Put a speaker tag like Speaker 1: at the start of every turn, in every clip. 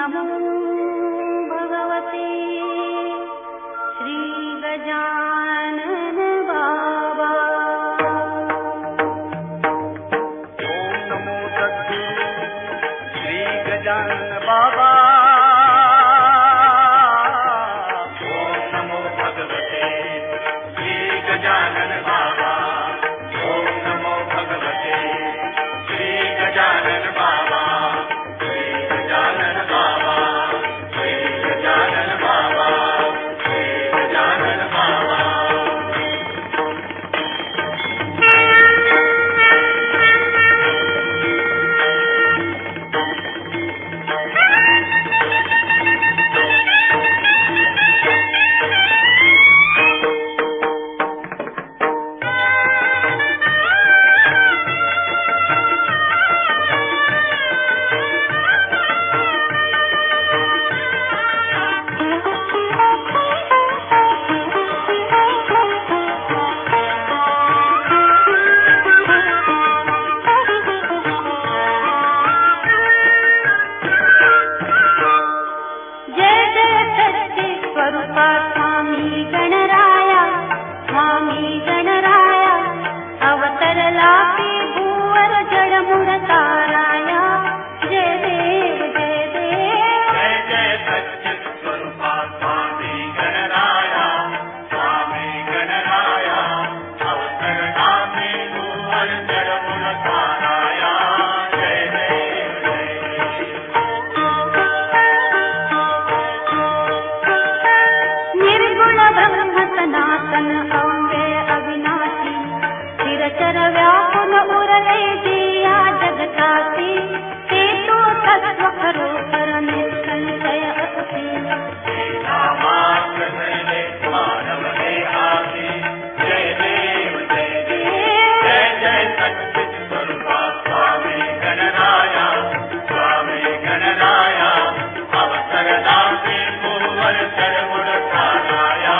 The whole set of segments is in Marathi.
Speaker 1: नमो भगवते श्री गजानन बाबा।
Speaker 2: ओम नमो सद्गुरु श्री गजानन बाबा। ओम नमो भगवते श्री गजानन बाबा। ओम नमो भगवते श्री गजानन बाबा। श्री गजानन बाबा, श्री गजानन बाबा, श्री गजानन बाबा।
Speaker 1: स्वामी गणराया, स्वामी गणराया, अवतरला ते भूवर जडमुर ताराया। जय देव जय देव,
Speaker 2: जय जय सच्चित् स्वरूपा स्वामी गणराया, स्वामी गणराया, अवतरला ते भूवर जडमुर ताराया। जय देव जय
Speaker 1: निर्गुण ब्रह्म सनातन अव्यय अविनाशी, चिरचर व्याकुल उरले जिया जगतासी। ते तो तत्व खरोखर निसंशय असती,
Speaker 2: नामार्थ धरले मानव देहासी। जय देव जय देव, जय जय सच्चित् स्वरूपा स्वामी गणराया, स्वामी गणराया, अवतरला ते भूवर जडमुर ताराया।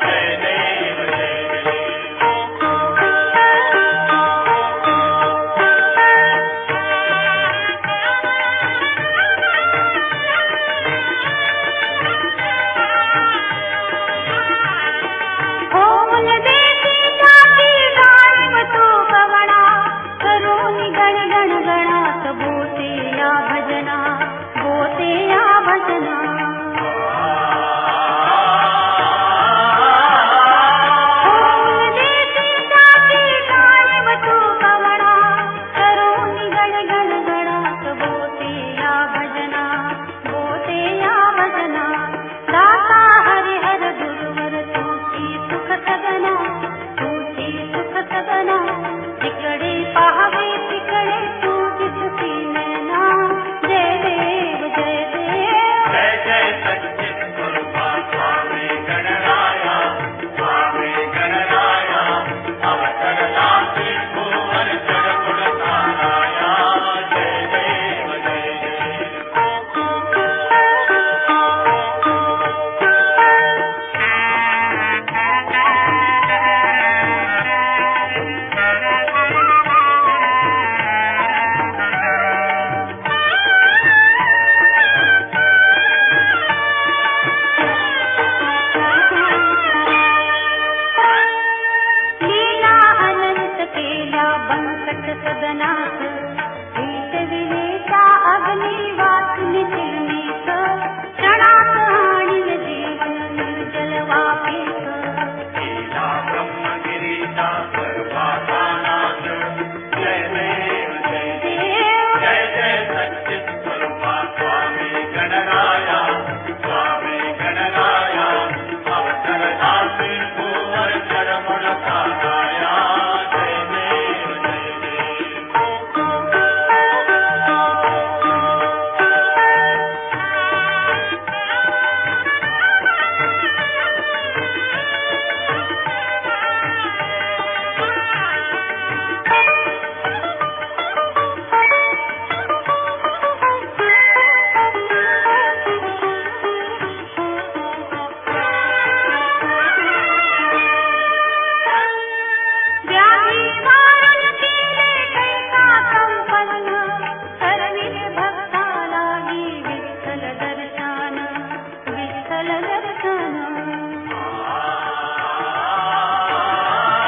Speaker 2: जय देव जय देव।
Speaker 1: ओम देती जाती गायब तो कवणा, करोनी गण गण गणात बोते या भजना, बोते या भजना। ओम देती जाती गायब तो कवणा, करोनी गण गण गणात बोते या भजना।